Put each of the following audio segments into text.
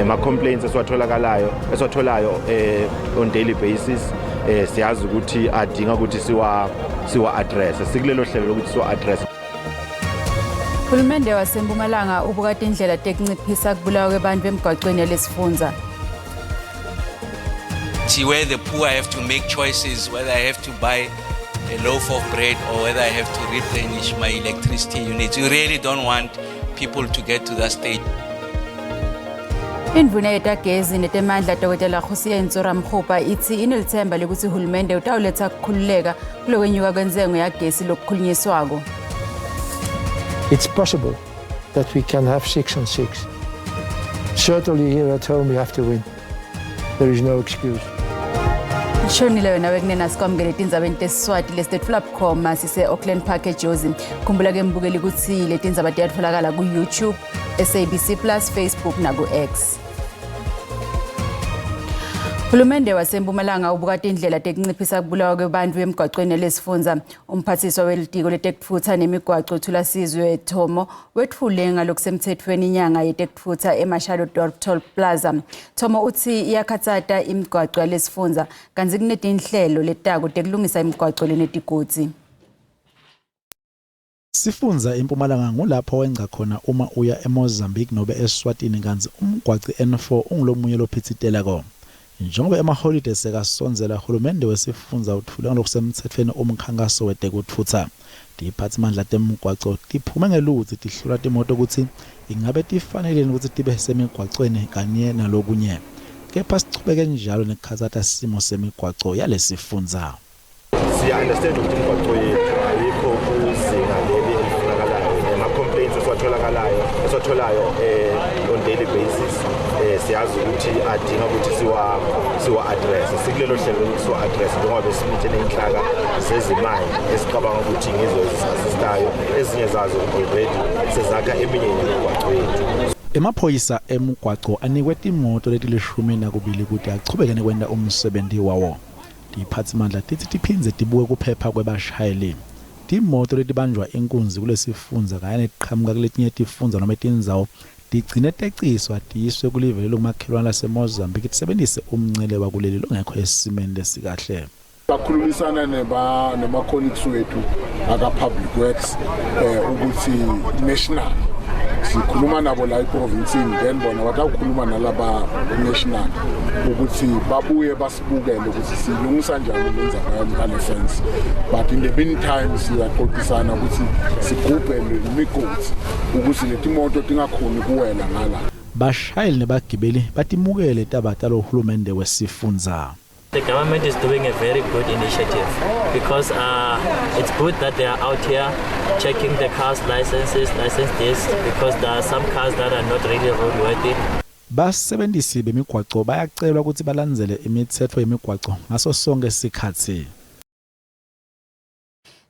ma-complaints esiwatholayo on daily basis siyazi ukuthi adinga ukuthi siwa-address sikulelo hlelo lokuthi siwa-address. Uhulumende waseMpumalanga ubukade indlela tekunciphisa kubulawa kwebantu emgwaqweni yalesifundza. Where the poor have to make choices whether I have to buy a loaf of bread or whether I have to replenish my electricity units. You really don't want people to get to that stage. Indvuna yetagezi netemandla Dr. Khusiya Ntsora Mkhupa ithi inelithemba lokuthi uhulumende utawuletha ukukhululeka kulokwenyuka kwenzengo yagesi lokukhulunyiswako. It's possible that we can have 6 on 6. Certainly here at home we have to win. There is no excuse. Shonile wena wekunena sikwamukele tindzabeni tesiswati lesitfula bukhoma sise Auckland Park eJozi. Khumbula ke mbukeli ukuthi letindzaba tiyatfolakala ku YouTube, SABC Plus, Facebook na ku X. Uhulumende waseMpumalanga ubukade indlela tekunciphisa kubulawa kwebantu emgwaqweni lesifundza. Umphathiswa welitiko letekutfutsa nemigwaqo uThulasizwe Thomo wethule ngalokusemthethweni inyanga yetekutfutsa eMashalo Toll Plaza. Thomo uthi iyakhatsata imigwaqo yalesifundza kanti kunetinhlelo letako tekulungisa imigwaqo lenetigodi. Sifundza eMpumalanga ngulapho wenza khona uma uya eMozambique nobe eSwatini kanti umgwaqo N4 ungulomunye lophitsitela ko. Njengoba ema-holidays sekasonzela uhulumende wesifundza uthule ngalokusemthethweni umkhankaso wetekutfutsa. Diphathimandla temgwaqo tiphume ngelutsi tihlula timoto ukuthi ingabe tifanele ukuthi tibe semigwaqweni kanye nalokunye. Kepha sichubeke njalo nekhatsata simo semigwaqo yalesifundza. Siya understand ukuthi imigwaqo yethu ayikho kuzinga leli elifunakalayo. Ma-complaints esiwatholayo on daily basis siyazi ukuthi adinga ukuthi siwa-address sikulelo hlelo lokuthi siwa-address njengoba besimithe ney'nhlaka zezimali esicabanga ukuthi ngizo ezisistayo ezinye zazo already sezakha eminye imigwaqo yethu. Emaphoyisa emgwaqo anikwe timoto letilishumi ukuthi achubeke nekwenta umsebenzi wawo. Diphathimandla tithi tiphindze tibuke kuphepha kwebashayeli. Timoto letibanjwa inkunzi kulesifundza kanye neqhamuka kuletinye tifundza noma etindzawo tigcine teciswa tiyiswe kulivele lokumakhelwane laseMozambique tisebenzise umncele wakuleli longekho esimeni lesikahle. Bakhulumisana nema-colleagues wethu aka-Public Works ukuthi national sikhuluma nabo la eprovinsini then bona batawukhuluma nalaba national ukuthi babuye basibukele ukuthi silungisa njani lenzakalo ngale fence. But in the meantime siyaxoxisana ukuthi sigubhe imigodi ukuthi letimoto tingakhoni kuwela ngala. Bashayeli nebagibeli batimukele tabata lohulumende wesifundza. The government is doing a very good initiative because it's good that they are out here checking the cars' license discs because there are some cars that are not really roadworthy. Basebenzisi bemigwaqo bayacelwa ukuthi balandzele imithetho yemigwaqo ngaso sonke isikhathi.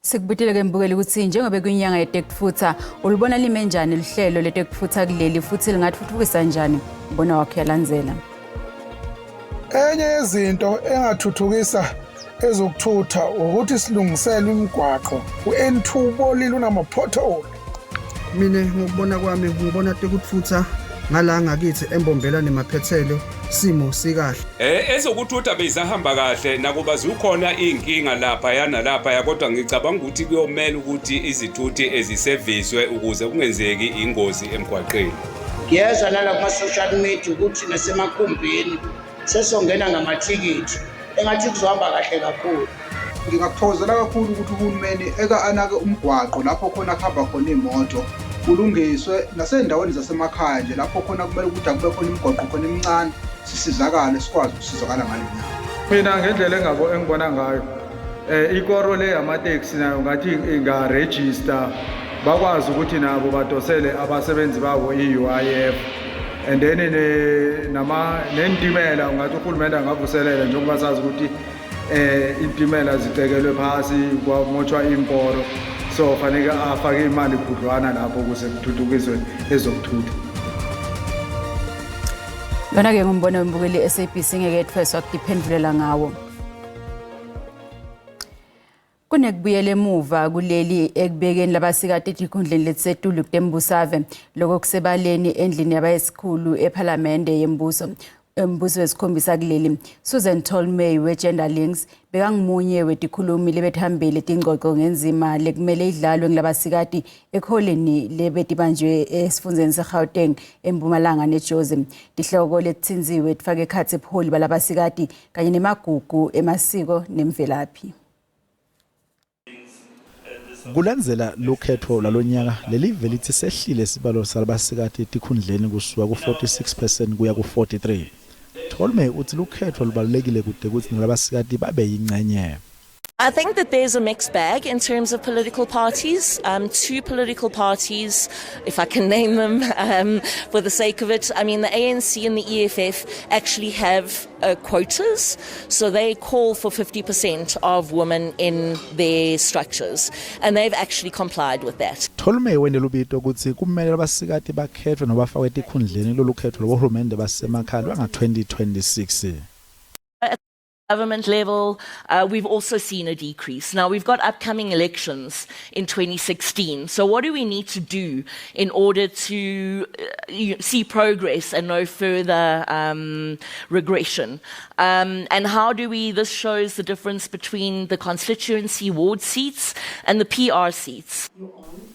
Sikubutile ke mbukeli ukuthi njengoba kuyinyanga yetekutfutsa ulibona lime njani lihlelo letekutfutsa kuleli futhi lingathuthukisa njani ubona wakhe yalandzela. Enye yezinto engathuthukisa ezokuthutha ukuthi silungisele imigwaqo u-N2 bolile unama-pothole. Mina ngokubona kwami ngibona tekutfutsa ngala ngakithi embombela nemaphethelo simo sikahle. Ezokuthutha bezahamba kahle nakuba zikhona inkinga lapha yana lapha kodwa ngicabanga ukuthi kuyomela ukuthi izithuthi eziserviswe ukuze kungenzeki ingozi emgwaqeni. Ngiyeza nala kuma social media ukuthi nasemakhumbini sesongena ngamathikithi engathi kuzohamba kahle kakhulu. Ngingakuthokozela kakhulu ukuthi uhulumeni anake umgwaqo lapho khona kuhamba khona imoto kulungiswe nasendaweni zasemakhaya nje lapho khona kumele ukuthi akube khona imigwaqo khona emincane sisizakale sikwazi ukusizakala ngale nyanga. Mina ngendlela engibona ngayo ikoro le yamateksi nayo ngathi inga-register bakwazi ukuthi nabo badosele abasebenzi babo i-UIF and then nentimela ungathi uhulumende angavuselela njengoba sazi ukuthi intimela zicekelwe phasi kwamotshwa imporo so fanele afake imali khudlwana lapho ukuze kuthuthukiswe ezokuthutha. Lona ke ngumbono wembukeli SABC ngeke ethweswa kudiphendulela ngawo. Kunekubuyela emuva kuleli ekubekeni labasikati etikhundleni letisetulu kuTembusave lokho kusebaleni endlini yabayesikhulu ePhalamende yembuso wesikhombisa kuleli. Susan Tolmay we-Gender Links bekangimunye wetikhulumi lebethambile tingxoxo ngenzima lekumele idlalwe ngilabasikati ekholeni lebetibanjwe esifundeni seGauteng eMpumalanga neJozi. Tihloko letitsinziwe tifake ekhatsi ebuholi balabasikati kanye nemagugu emasiko nemvelaphi. Kulandzela lokhetho lalonyaka lelive lithi sehlile isibalo salabasikati etikhundleni kusuka ku-46% kuya ku-43%. Tolmay uthi lokhetho lubalulekile kude kuthi nalabasikati babe yingcenye. I think that there's a mixed bag in terms of political parties. Two political parties, if I can name them for the sake of it. I mean, the ANC and the EFF actually have quotas. So they call for 50% of women in their structures. And they've actually complied with that. Tolmay wende lubito ukuthi kumele abasikati bakhethwe nobafakwe etikhundleni lolukhetho lobohulumende basemakhaya lwanga-2026. Government level, we've also seen a decrease. Now, we've got upcoming elections in 2016. So what do we need to do in order to see progress and no further regression? And how do this shows the difference between the constituency ward seats and the PR seats.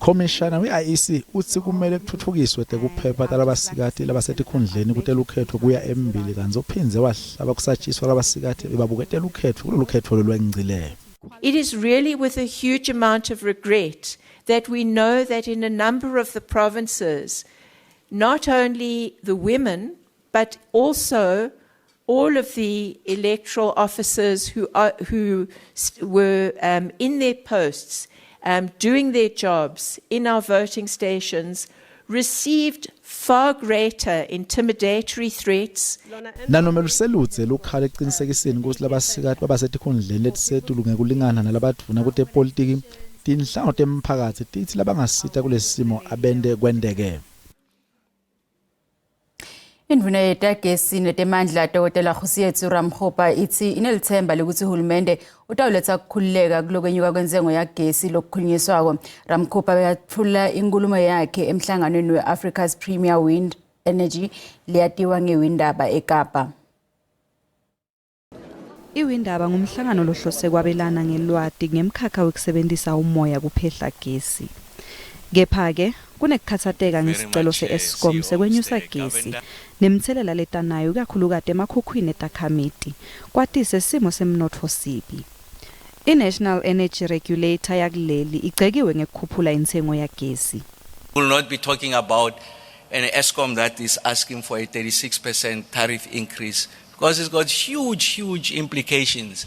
Commissioner we-IEC uthi kumele kuthuthukiswe tekuphepha talabasikati labasetikhundleni kutela ukhetho kuya embili kanti uphindze wahlaba kusatshiswa labasikati bebabuketela ukhetho kulolukhetho lolwengcileyo. It is really with a huge amount of regret that we know that in a number of the provinces, not only the women, but also all of the electoral officers who were in their posts, doing their jobs in our voting stations, received far greater intimidatory threats. Nanomeluselutse lokhala eqinisekiseni ukuthi labasikati babasetikhundleni letisetulu ngekulingana nalabadvuna kute politiki tinhlangothi temphakathi tithi labangasita kulesimo abende kwendeke. Indvuna yetagesi netemandla Dr. Khosiyethu Ramkhopa ithi inelithemba lokuthi uhulumende utawuletha ukukhululeka kulokwenyuka kwenzengo yagesi lokukhulunyiswako. Ramkhopa bekathula inkulumo yakhe emhlanganweni we-Africa's Premier Wind Energy leyatiwa ngewindaba eKapa. Iwindaba ngumhlangano lohlose kwabelana ngelwati ngemkhakha wokusebenzisa umoya kuphehla gesi. Kepha-ke kunekukhathateka ngesicelo se-Eskom sekwenyusa gesi nemthelela letanayo kakhulukade emakhukhwini etakhamiti kwatise simo semnotfo sibi. I-National Energy Regulator yakuleli igcekiwe ngekukhuphula intengo yagesi. We will not be talking about an Eskom that is asking for a 36% tariff increase because it's got huge implications.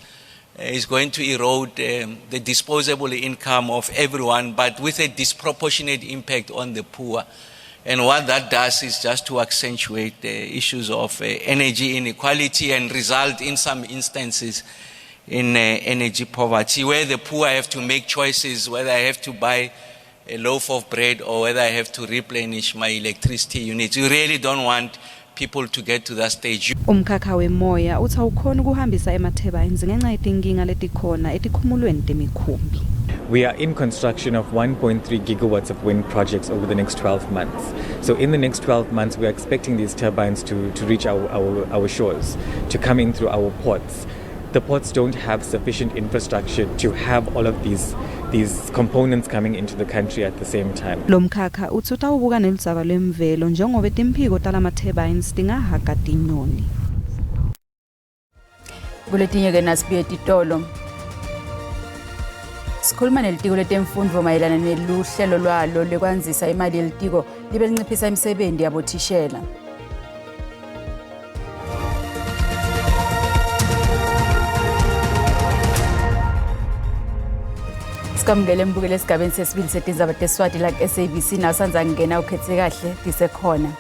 It's going to erode the disposable income of everyone, but with a disproportionate impact on the poor. And what that does is just to accentuate the issues of energy inequality and result in some instances in energy poverty, where the poor have to make choices whether I have to buy a loaf of bread or whether I have to replenish my electricity units. You really don't want people to get to that stage. Umkhakha wemoya uthi awukhona ukuhambisa emathebani ngenxa yetinkinga letikhona etikhumulweni temikhumbi. We are in construction of 1.3 gigawatts of wind projects over the next 12 months. So in the next 12 months, we are expecting these turbines to reach our shores, to come in through our ports. The ports don't have sufficient infrastructure to have all of these components coming into the country at the same time. Lomkhakha uthi utawubuka neludzaba lwemvelo njengoba timphiko talama-turbines tingahaga tinyoni. Kuletinye-ke nasibuye titolo. Sikhuluma nelitiko letemfundvo mayelana neluhlelo lwalo lekwanzisa imali yelitiko libe linciphisa imisebenzi yabothishela. Sikamukele mbukele esigabeni sesibili setindzaba teSwati la SABC nasanza ngena ukhetse kahle disekhona.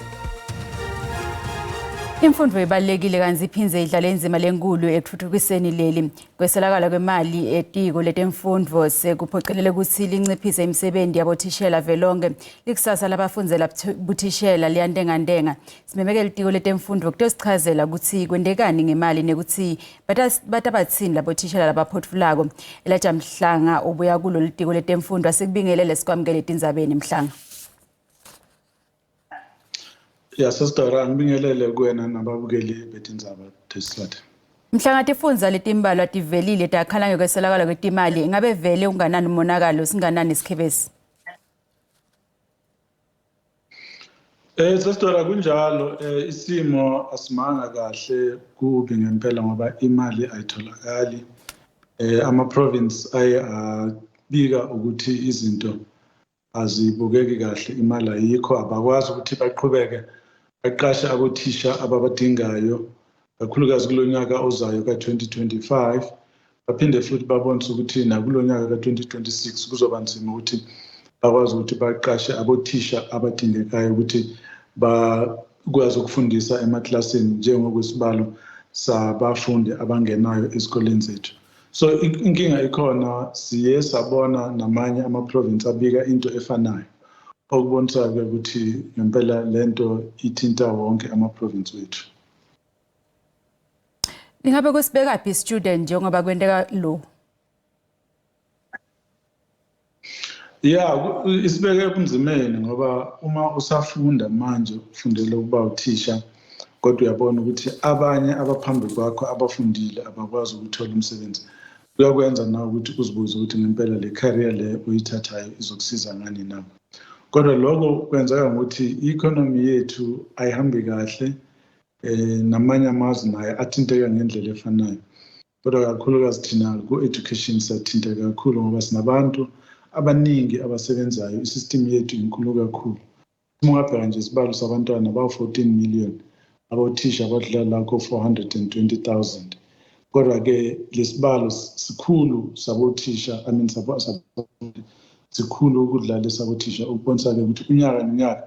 Imfundo ibalulekile kanzi iphinze idlala indima lenkulu ekuthuthukiseni leli kweselakala kwemali etiko letemfundo sekuphocelele ukuthi linciphise imisebenzi yabothishela velonke likusasa labafundzela buthishela liyantengantenga. Simemekele itiko letemfundo kutosichazela ukuthi kwendekani ngemali nekuthi batabatsini labothishela labaphotfulako. Elijah Mhlanga ubuya kulo litiko letemfundo asekubingelele sikwamukele tindzabeni Mhlanga. Ya sesitora ngibingelele kuwena nababukeli betindzaba tesizathu. Mhlanga tifundza letimbalwa tivelile takhala ngekweselakala kwetimali ingabe vele unganani umonakalo singanani isikhebesi. Sesitora kunjalo isimo asimanga kahle kubi ngempela ngoba imali ayitholakali. Ama province ayabika ukuthi izinto azibukeki kahle imali ayikho abakwazi ukuthi baqhubeke baqashe abothisha ababadingayo kakhulukazi kulonyaka ozayo ka2025 baphinde futhi babonise ukuthi nakulonyaka ka2026 kuzoba nzima ukuthi bakwazi ukuthi baqashe abothisha abadingekayo ukuthi bakwazi ukufundisa emaklasini njengokwesibalo sabafundi abangenayo esikoleni zethu. So inkinga ikhona siye sabona namanye ama-province abika into efanayo okubonisa ukuthi ngempela lento ithinta wonke ama-province wethu. Ingabe kusibeka phi student njengoba kwenteka lo? Yeah, isibeke ebunzimeni ngoba uma usafunda manje ufundele ukuba uthisha kodwa uyabona ukuthi abanye abaphambi kwakho abafundile abakwazi ukuthola umsebenzi. Kuyakwenza nawe ukuthi uzibuze ukuthi ngempela le career le uyithathayo izokusiza ngani nabo. Kodwa lokho kwenzeka ukuthi i-economy yethu ayihambi kahle namanye amazwe naye athinteka ngendlela efanayo. Kodwa kakhulukazi thina ku-education sathinteka kakhulu ngoba sinabantu abaningi abasebenzayo isystem yethu inkulu kakhulu. Ungabheka nje isibalo sabantwana aba-14 million abothisha abadlala lakho 420,000. Kodwa ke lesibalo sikhulu sabothisha sikhulu ukudlala sabothisha ukubonisa ke ukuthi unyaka nonyaka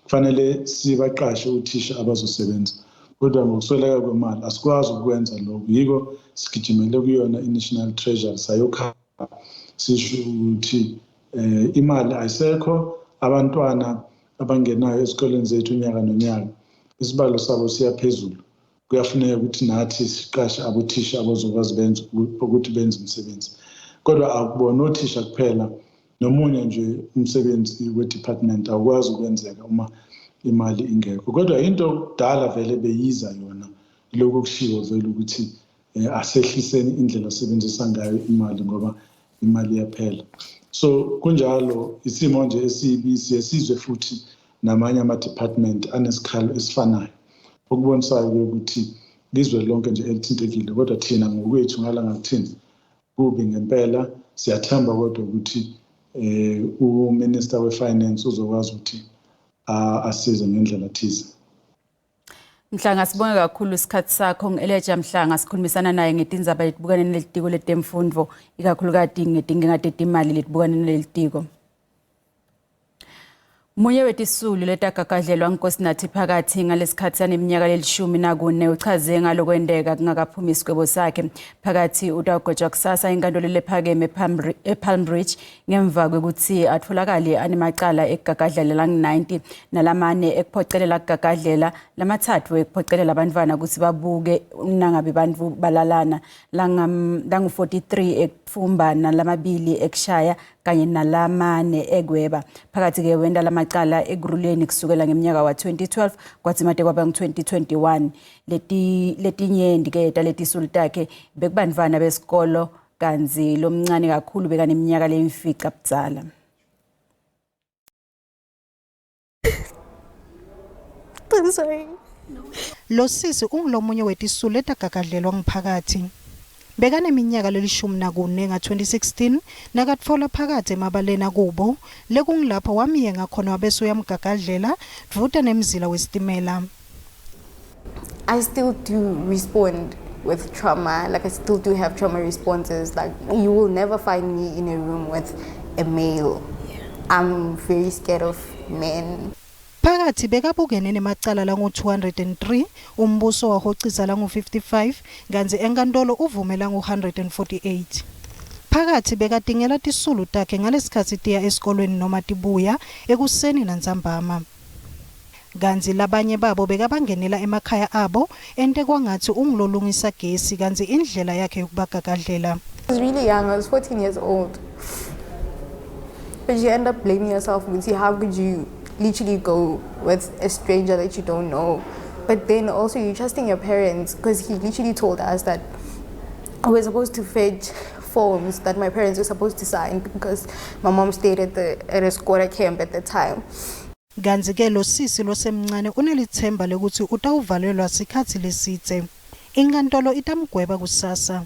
kufanele sibaqashe uthisha abazosebenza. Kodwa ngokusweleka kwemali asikwazi ukwenza lokho yiko sigijimele kuyona i-National Treasury sayokha sisho ukuthi imali ayisekho abantwana abangenayo esikoleni zethu unyaka nonyaka isibalo sabo siyaphezulu. Kuyafuneka ukuthi nathi siqashe abothisha abazokwazi benze ukuthi benze umsebenzi. Kodwa akubona othisha kuphela nomunye nje umsebenzi we-department awukwazi ukwenzeka uma imali ingekho. Kodwa into kudala vele beyiza yona lokho kushiwo vele ukuthi asehliseni indlela asebenzisa ngayo imali ngoba imali iyaphela. So kunjalo isimo nje esibi siyesizwe futhi namanye ama-department anesikhalo esifanayo. Okubonisayo ukuthi lizwe lonke nje elithintekile kodwa thina ngokwethu ngalanga kuthina kubi ngempela siyathemba kodwa ukuthi uMinister weFinance uzokwazi ukuthi asize ngendlela thize. Mhlanga sibonge kakhulu isikhathi sakho ngi-Elijah Mhlanga sikhulumisana naye ngetindzaba letibukane nelitiko letemfundo ikakhulukazi ngetinkinga tetimali letibukane nelitiko. Munye wetisulu letagagadlelwa Nkosinathi phakathi ngalesikhathi saneminyaka le-14 uchaze ngalokwendeka kungakaphumi isikwebo sakhe phakathi utawugojwa kusasa inkantolo lephakeme ePalm Ridge ngemva kwekuthi atholakale anemacala ekugagadlela lang-90 nalamane ekuphocelela kugagadlela lamathathu ekuphocelela abantwana ukuthi babuke nangabe bantfu balalana langu-43 ekufumba nalamabili ekushaya kanye nalamane egweba phakathi ke wenda lamacala ekuruleni kusukela ngeminyaka wa-2012 kwathi made kwaba ngu-2021 letinyendi ke taletisul takhe bekubantwana besikolo kanzi lomncane kakhulu bekaneminyaka leyimfica budzala. I'm sorry. Lo sisi ungilomunye wetisulu letagagadlelwa ngiphakathi. Bekaneminyaka le-14 nga-2016 nakatfola phakathi emabaleni akubo lekungilapho wamiye ngakhona wabese uyamgagadlela dvuta nemzila wesitimela. I still do respond with trauma, like I still do have trauma responses. Like you will never find me in a room with a male. I'm very scared of men. Phakathi bekabukene nemacala langu-203, umbuso wahocisa langu-55, kanti enkantolo uvumela ngu-148. Phakathi bekadingela tisulu takhe ngalesikhathi tiya esikolweni noma tibuya ekuseni nantsambama. Kanti labanye babo bekabangenela emakhaya abo ente kwangathi ungilolungisa gesi kanti indlela yakhe yokubagagadlela. I was really young, I was 14 years old. But you end up blaming yourself and see how could you literally go with a stranger that you don't know. But then also you're trusting your parents because he literally told us that we're supposed to fetch forms that my parents were supposed to sign because my mom stayed at a squatter camp at the time. Kanti ke lo sisi losemncane unelithemba lokuthi utawuvalelwa sikhathi lesithe. Inkantolo itamgweba kusasa.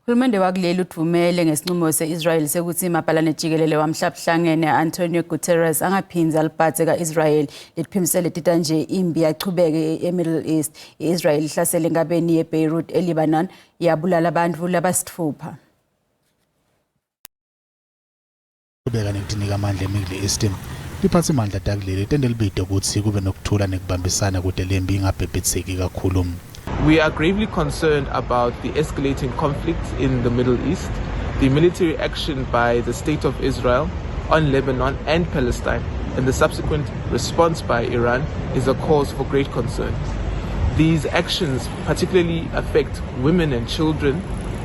Uhulumende wakuleli uthumele ngesinqumo se-Israel sekuthi mabhalane jikelele wamhlabuhlangene Antonio Guterres angaphinza aliphathe ka-Israel litiphimisele tita nje imbi yachubeke e-Middle East. I-Israel ihlasele engabeni ye-Beirut e-Lebanon yabulala abantu labasithupha. Kubeka nekudinika amandla eMiddle East liphathe amandla takuleli tende libide ukuthi kube nokuthula nekubambisana kude lembi ingabhebhetheki kakhulu. We are gravely concerned about the escalating conflict in the Middle East. The military action by the State of Israel on Lebanon and Palestine and the subsequent response by Iran is a cause for great concern. These actions particularly affect women and children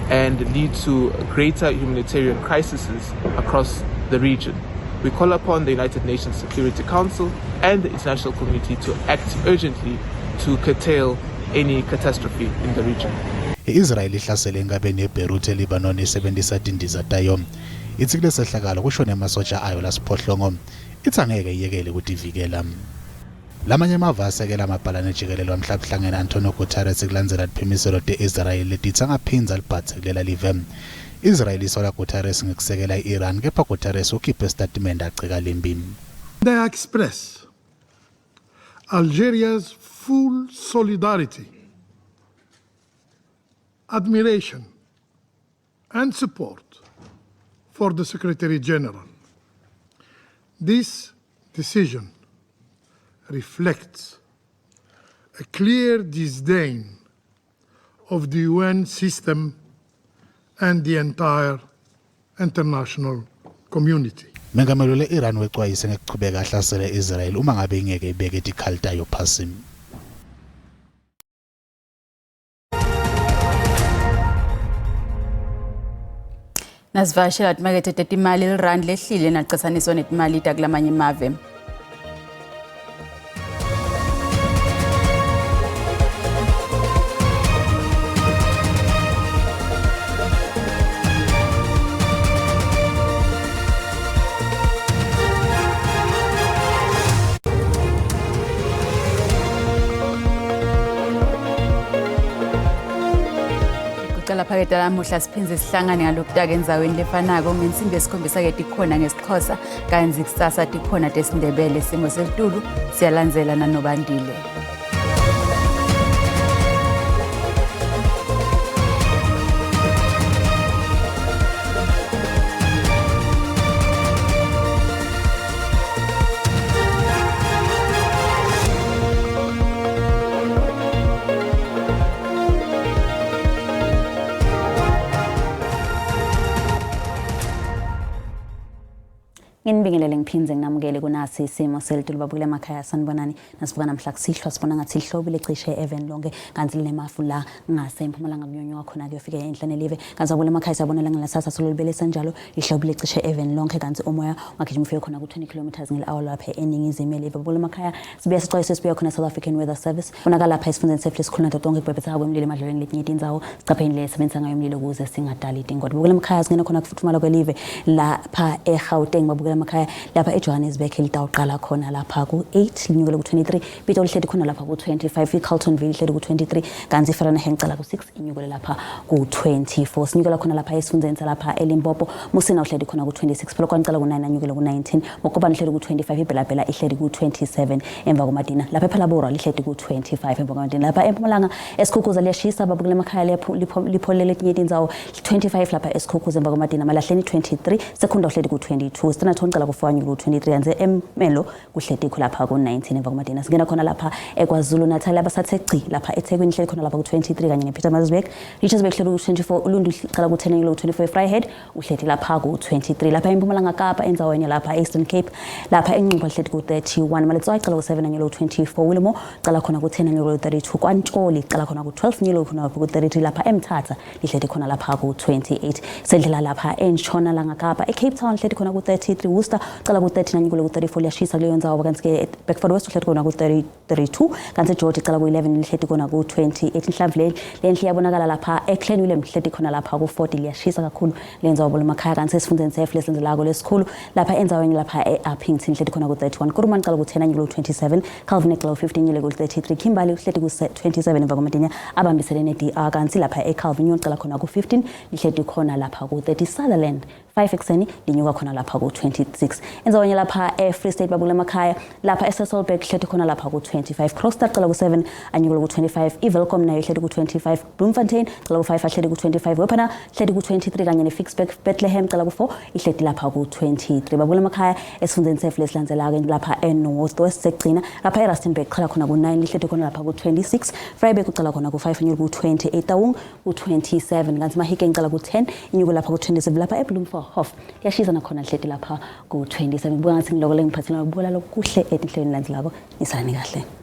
and lead to greater humanitarian crises across the region. We call upon the United Nations Security Council and the international community to act urgently to curtail any catastrophe in the region. Israel ihlasele engabeni eBeirut eLebanon isebenzisa indiza tayo. Ithi kule sehlakalo kushone amasotsha ayo lasiphohlongo. Ithi angeke iyekele ukuthi ivikela. Lamanye amavasi ke lamabhalane jikelele wamhlabuhlangene Antonio Guterres kulandzela liphimiselo te-Israel letithi angaphinza libhathe kulela live. Israel isola Guterres ngekusekela i-Iran kepha Guterres ukhiphe statement acika lembi. They express Algeria's full solidarity, admiration, and support for the Secretary General. This decision reflects a clear disdain of the UN system and the entire international community. Mengamelo le-Iran wexwayise ngekuchubeka ahlasele Israel uma ngabe ingeke ibeke itikhalta yo phasi. Nasivashela timakethe tetimali lirand lehlile naqisaniswa netimali takulamanye mave. Phakethe lamuhla siphinze sihlangane ngalokutaka enzaweni lefanako ngensimbi esikhombisa ke tikhona ngesixhosa kanzi kusasa tikhona tesindebele simo selitulu siyalandzela nanobandile. Nginibingelele ngiphinze nginamukele kunasi isimo selitulu babukela emakhaya sanibonani nasivuka namhla kusihlwa sibona ngathi ihlobile cishe even lonke kanti linemafu la ngase eMpumalanga kunyonywa khona kuyofika enhlane live kanti babukela emakhaya sabonela ngelasasa solubele sanjalo ihlobile cishe even lonke kanti umoya wakhe ufike khona ku 20 km ngel-hour lapha eningizimu live babukela emakhaya sibuya sixwayise sibuya khona South African Weather Service funaka lapha isifundeni sefle sikhuluna tonke kubhebhetha kwemlilo emadlelweni letinye indzawo sicapheni lesebenzisa ngayo umlilo kuze singadali itingoti babukela emakhaya singena khona kufuthumala kwelive lapha eGauteng babukela emakhaya lapha eJohannesburg litawuqala khona lapha ku8 linyukele ku23 Pitori lihleli khona lapha ku25 iCarltonville lihleli ku23 kanti iFermanagh icala ku6 inyukele lapha ku24 sinyukela khona lapha esifundeni lapha eLimpopo Musina uhleli khona ku26 phela kwancala ku9 anyukele ku19 Mokopane lihleli ku25 iBelabela ihleli ku27 emva koMadina lapha ePhalabora lihleli ku25 emva koMadina lapha eMpumalanga esikhukhuza liyashisa babukela emakhaya lipholele etinye indzawo 25 lapha esikhukhuza emva koMadina malahleni 23 Sekunda uhleli ku22 Standard eMonton cala ku4 anyuka ku23 kanze eMelo kuhleti khulapha ku19 emva kwamadina singena khona lapha eKwaZulu Natal abasathe gci lapha eThekwini hleli khona lapha ku23 kanye nePietermaritzburg Richardsburg hleli ku24 uLundu cala ku10 anyuka ku24 Vryheid uhleti lapha ku23 lapha eMpumalanga Kapa enzaweni lapha Eastern Cape lapha eNqumba hleti ku31 Maletswayi cala ku7 anyuka ku24 Wilimo cala khona ku10 anyuka ku32 kwaNtsholi cala khona ku12 anyuka khona ku33 lapha eMthatha lihleti khona lapha ku28 sendlela lapha eNtshonalanga Kapa eCape Town hleti khona ku33 Worcester cala ku13 anyuka ku34 liyashisa kuleyo ndzawo kanti ke Beckford West hleti khona ku32 kanti George cala ku11 lihleti khona ku28 inhlamvuleli lenhle yabonakala lapha eClan Willem hleti khona lapha ku40 liyashisa kakhulu lenza wabo lemakhaya kanti sifundeni sef lesenzelako lesikhulu lapha enzaweni lapha eUppington hleti khona ku31 Kuruman cala ku10 anyuka ku27 Calvin cala ku15 anyuka ku33 Kimberley hleti ku27 emva kwamadina abambisene neDR kanti lapha eCalvin cala khona ku15 lihleti khona lapha ku30 Sutherland 5 ekseni linyuka khona lapha ku26 enzaweni lapha eFree State babule emakhaya lapha eSasolburg hleti khona lapha ku25 Kroonstad cala ku7 anyuka ku25 iVelcom nayo hleti ku25 Bloemfontein cala ku5 hleti ku25 Wepana hleti ku23 kanye neFixburg Bethlehem cala ku4 ihleti lapha ku23 babule emakhaya esifundeni sef lesilandzelako lapha eNorth West segcina lapha eRustenburg cala khona ku9 lihleti khona lapha ku26 Vryburg ucala khona ku5 anyuka ku28 Taung ku27 kanti Mahikeng cala ku10 inyuka lapha ku27 lapha eBloemfontein Hof yashiza nakhona hleti lapha ku27 buka ngathi ngiloko lengiphathela ukubola lokuhle etinhlelweni landzelako isalani kahle